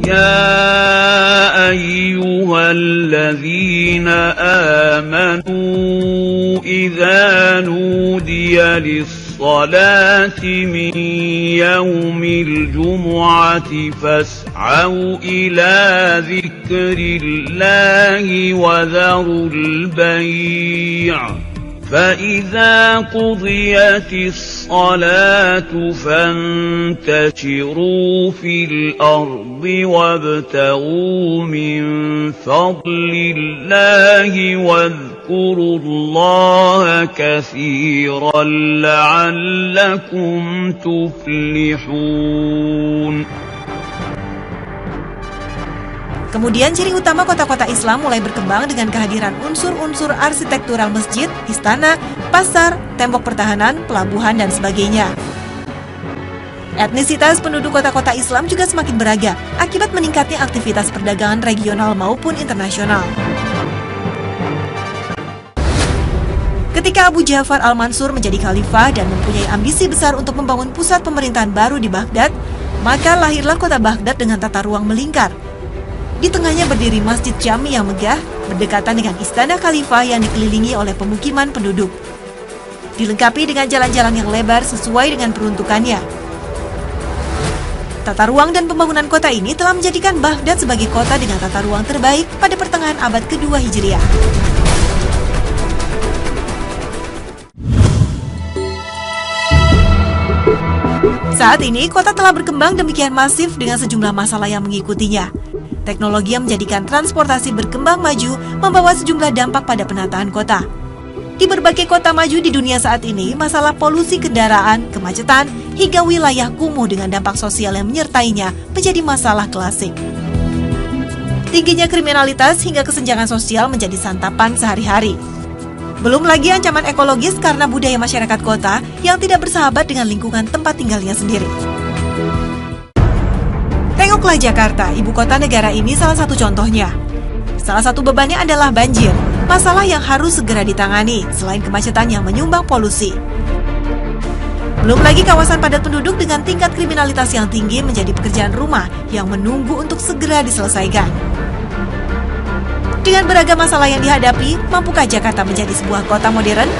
يا أيها الذين آمنوا إذا نودي للصلاة من يوم الجمعة فاسعوا إلى ذكر الله وذروا البيع فإذا قضيت الصلاة فانتشروا في الأرض وابتغوا من فضل الله واذكروا الله كثيرا لعلكم تفلحون. Kemudian ciri utama kota-kota Islam mulai berkembang dengan kehadiran unsur-unsur arsitektural masjid, istana, pasar, tembok pertahanan, pelabuhan, dan sebagainya. Etnisitas penduduk kota-kota Islam juga semakin beragam akibat meningkatnya aktivitas perdagangan regional maupun internasional. Ketika Abu Ja'far al-Mansur menjadi khalifah dan mempunyai ambisi besar untuk membangun pusat pemerintahan baru di Baghdad, maka lahirlah kota Baghdad dengan tata ruang melingkar. Di tengahnya berdiri Masjid Jami yang megah, berdekatan dengan istana khalifah yang dikelilingi oleh pemukiman penduduk. Dilengkapi dengan jalan-jalan yang lebar sesuai dengan peruntukannya. Tata ruang dan pembangunan kota ini telah menjadikan Baghdad sebagai kota dengan tata ruang terbaik pada pertengahan abad kedua Hijriah. Saat ini, kota telah berkembang demikian masif dengan sejumlah masalah yang mengikutinya. Teknologi yang menjadikan transportasi berkembang maju membawa sejumlah dampak pada penataan kota. Di berbagai kota maju di dunia saat ini, masalah polusi kendaraan, kemacetan, hingga wilayah kumuh dengan dampak sosial yang menyertainya menjadi masalah klasik. Tingginya kriminalitas hingga kesenjangan sosial menjadi santapan sehari-hari. Belum lagi ancaman ekologis karena budaya masyarakat kota yang tidak bersahabat dengan lingkungan tempat tinggalnya sendiri. Tengoklah Jakarta, ibu kota negara ini salah satu contohnya. Salah satu bebannya adalah banjir, masalah yang harus segera ditangani selain kemacetan yang menyumbang polusi. Belum lagi kawasan padat penduduk dengan tingkat kriminalitas yang tinggi menjadi pekerjaan rumah yang menunggu untuk segera diselesaikan. Dengan beragam masalah yang dihadapi, mampukah Jakarta menjadi sebuah kota modern?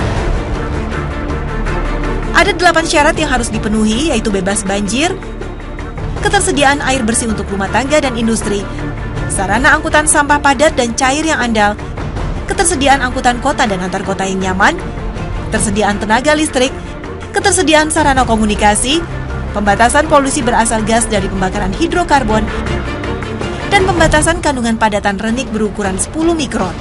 Ada 8 syarat yang harus dipenuhi, yaitu bebas banjir, ketersediaan air bersih untuk rumah tangga dan industri, sarana angkutan sampah padat dan cair yang andal, ketersediaan angkutan kota dan antar kota yang nyaman, ketersediaan tenaga listrik, ketersediaan sarana komunikasi, pembatasan polusi berasal gas dari pembakaran hidrokarbon, dan pembatasan kandungan padatan renik berukuran 10 mikron.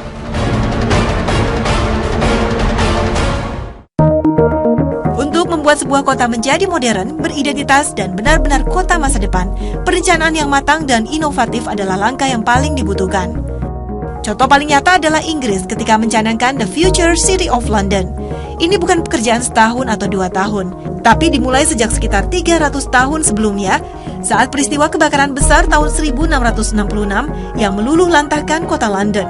Untuk membuat sebuah kota menjadi modern, beridentitas, dan benar-benar kota masa depan, perencanaan yang matang dan inovatif adalah langkah yang paling dibutuhkan. Contoh paling nyata adalah Inggris ketika mencanangkan The Future City of London. Ini bukan pekerjaan setahun atau 2 tahun, tapi dimulai sejak sekitar 300 tahun sebelumnya, saat peristiwa kebakaran besar tahun 1666 yang meluluh lantahkan kota London.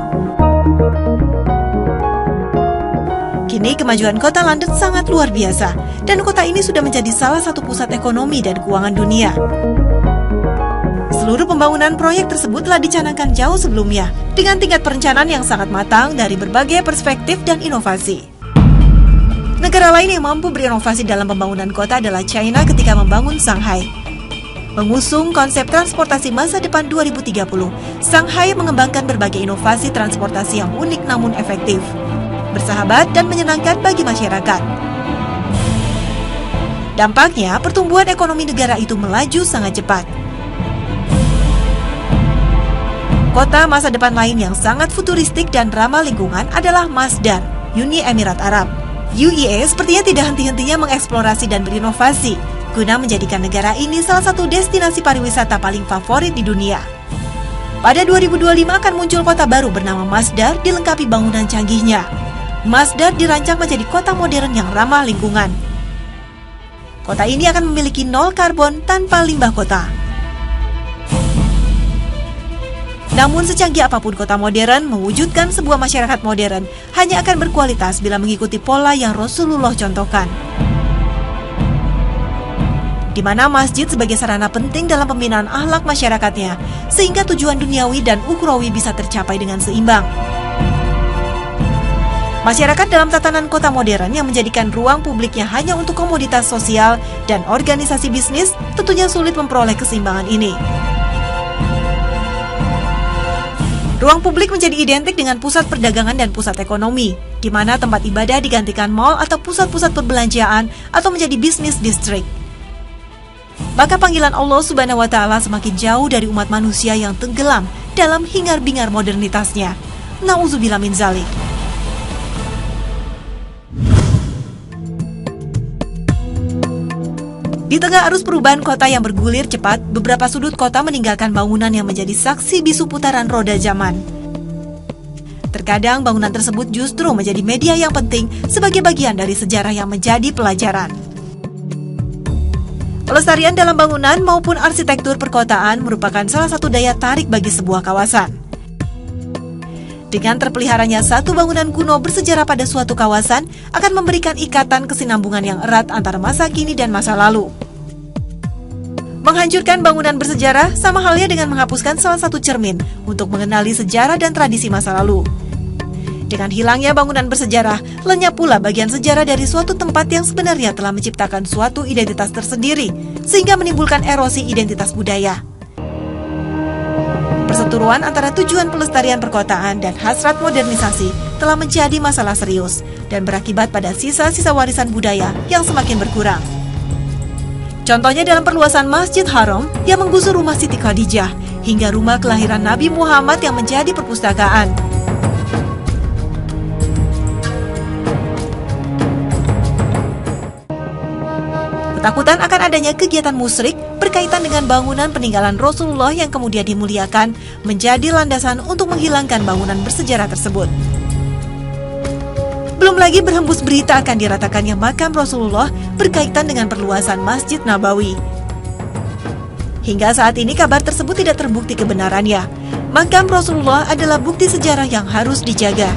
Kini kemajuan kota London sangat luar biasa, dan kota ini sudah menjadi salah satu pusat ekonomi dan keuangan dunia. Seluruh pembangunan proyek tersebut telah dicanangkan jauh sebelumnya, dengan tingkat perencanaan yang sangat matang dari berbagai perspektif dan inovasi. Negara lain yang mampu berinovasi dalam pembangunan kota adalah China ketika membangun Shanghai. Mengusung konsep transportasi masa depan 2030, Shanghai mengembangkan berbagai inovasi transportasi yang unik namun efektif, bersahabat dan menyenangkan bagi masyarakat. Dampaknya, pertumbuhan ekonomi negara itu melaju sangat cepat. Kota masa depan lain yang sangat futuristik dan ramah lingkungan adalah Masdar, Uni Emirat Arab. UAE sepertinya tidak henti-hentinya mengeksplorasi dan berinovasi, guna menjadikan negara ini salah satu destinasi pariwisata paling favorit di dunia. Pada 2025 akan muncul kota baru bernama Masdar dilengkapi bangunan canggihnya. Masdar dirancang menjadi kota modern yang ramah lingkungan. Kota ini akan memiliki 0 karbon tanpa limbah kota. Namun secanggih apapun kota modern, mewujudkan sebuah masyarakat modern hanya akan berkualitas bila mengikuti pola yang Rasulullah contohkan. di mana masjid sebagai sarana penting dalam pembinaan akhlak masyarakatnya, sehingga tujuan duniawi dan ukhrawi bisa tercapai dengan seimbang. Masyarakat dalam tatanan kota modern yang menjadikan ruang publiknya hanya untuk komoditas sosial dan organisasi bisnis tentunya sulit memperoleh keseimbangan ini. Ruang publik menjadi identik dengan pusat perdagangan dan pusat ekonomi, di mana tempat ibadah digantikan mal atau pusat-pusat perbelanjaan atau menjadi bisnis distrik. Maka panggilan Allah Subhanahu wa Ta'ala semakin jauh dari umat manusia yang tenggelam dalam hingar-bingar modernitasnya. Na'udzubillah min zalik. Di tengah arus perubahan kota yang bergulir cepat, beberapa sudut kota meninggalkan bangunan yang menjadi saksi bisu putaran roda zaman. Terkadang bangunan tersebut justru menjadi media yang penting sebagai bagian dari sejarah yang menjadi pelajaran. Pelestarian dalam bangunan maupun arsitektur perkotaan merupakan salah satu daya tarik bagi sebuah kawasan. Dengan terpeliharanya satu bangunan kuno bersejarah pada suatu kawasan akan memberikan ikatan kesinambungan yang erat antara masa kini dan masa lalu. Menghancurkan bangunan bersejarah sama halnya dengan menghapuskan salah satu cermin untuk mengenali sejarah dan tradisi masa lalu. Dengan hilangnya bangunan bersejarah, lenyap pula bagian sejarah dari suatu tempat yang sebenarnya telah menciptakan suatu identitas tersendiri, sehingga menimbulkan erosi identitas budaya. Perseteruan antara tujuan pelestarian perkotaan dan hasrat modernisasi telah menjadi masalah serius dan berakibat pada sisa-sisa warisan budaya yang semakin berkurang. Contohnya dalam perluasan Masjid Haram yang menggusur rumah Siti Khadijah hingga rumah kelahiran Nabi Muhammad yang menjadi perpustakaan. Ketakutan akan adanya kegiatan musyrik berkaitan dengan bangunan peninggalan Rasulullah yang kemudian dimuliakan menjadi landasan untuk menghilangkan bangunan bersejarah tersebut. Belum lagi berhembus berita akan diratakannya makam Rasulullah berkaitan dengan perluasan Masjid Nabawi. Hingga saat ini kabar tersebut tidak terbukti kebenarannya. Makam Rasulullah adalah bukti sejarah yang harus dijaga.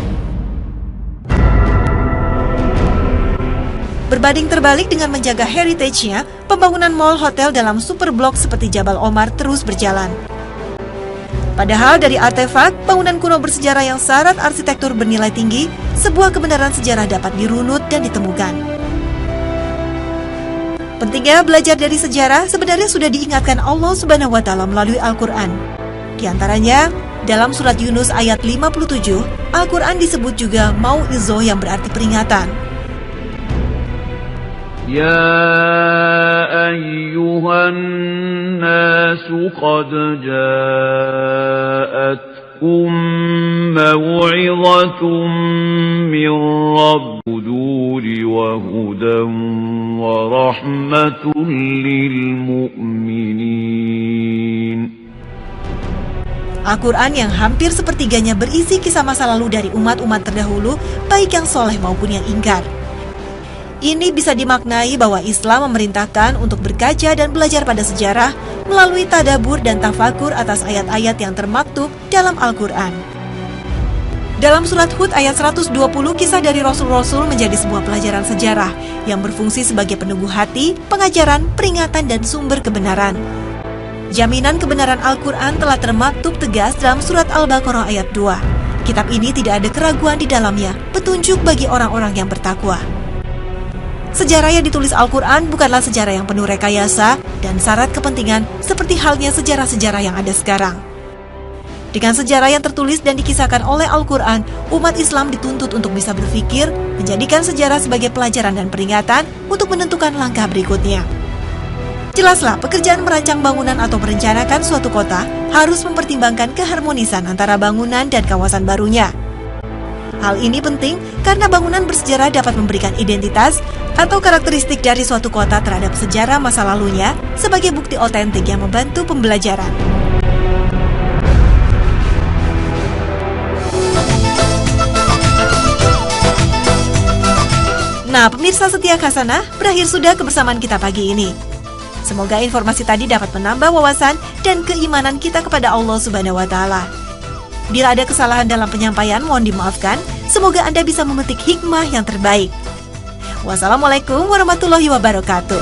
Berbanding terbalik dengan menjaga heritage-nya, pembangunan mall hotel dalam super blok seperti Jabal Omar terus berjalan. Padahal dari artefak, bangunan kuno bersejarah yang syarat arsitektur bernilai tinggi, sebuah kebenaran sejarah dapat dirunut dan ditemukan. Pentingnya belajar dari sejarah sebenarnya sudah diingatkan Allah Subhanahu wa Ta'ala melalui Al-Quran. Di antaranya, dalam surat Yunus ayat 57, Al-Quran disebut juga mau'izah yang berarti peringatan. يا أيها الناس قد جاءتكم موعظة من ربكم وهدى ورحمة للمؤمنين. Al-Quran yang hampir sepertiganya berisi kisah masa lalu dari umat-umat terdahulu, baik yang soleh maupun yang ingkar. Ini bisa dimaknai bahwa Islam memerintahkan untuk berkaca dan belajar pada sejarah melalui tadabbur dan tafakur atas ayat-ayat yang termaktub dalam Al-Quran. Dalam surat Hud ayat 120, kisah dari Rasul-Rasul menjadi sebuah pelajaran sejarah yang berfungsi sebagai peneguh hati, pengajaran, peringatan, dan sumber kebenaran. Jaminan kebenaran Al-Quran telah termaktub tegas dalam surat Al-Baqarah ayat 2. Kitab ini tidak ada keraguan di dalamnya, petunjuk bagi orang-orang yang bertakwa. Sejarah yang ditulis Al-Quran bukanlah sejarah yang penuh rekayasa dan syarat kepentingan seperti halnya sejarah-sejarah yang ada sekarang. Dengan sejarah yang tertulis dan dikisahkan oleh Al-Quran, umat Islam dituntut untuk bisa berpikir, menjadikan sejarah sebagai pelajaran dan peringatan untuk menentukan langkah berikutnya. Jelaslah, pekerjaan merancang bangunan atau merencanakan suatu kota harus mempertimbangkan keharmonisan antara bangunan dan kawasan barunya. Hal ini penting karena bangunan bersejarah dapat memberikan identitas atau karakteristik dari suatu kota terhadap sejarah masa lalunya sebagai bukti otentik yang membantu pembelajaran. Nah, pemirsa setia Khasanah, berakhir sudah kebersamaan kita pagi ini. Semoga informasi tadi dapat menambah wawasan dan keimanan kita kepada Allah Subhanahu wa Ta'ala. Bila ada kesalahan dalam penyampaian, mohon dimaafkan. Semoga Anda bisa memetik hikmah yang terbaik. Wassalamualaikum warahmatullahi wabarakatuh.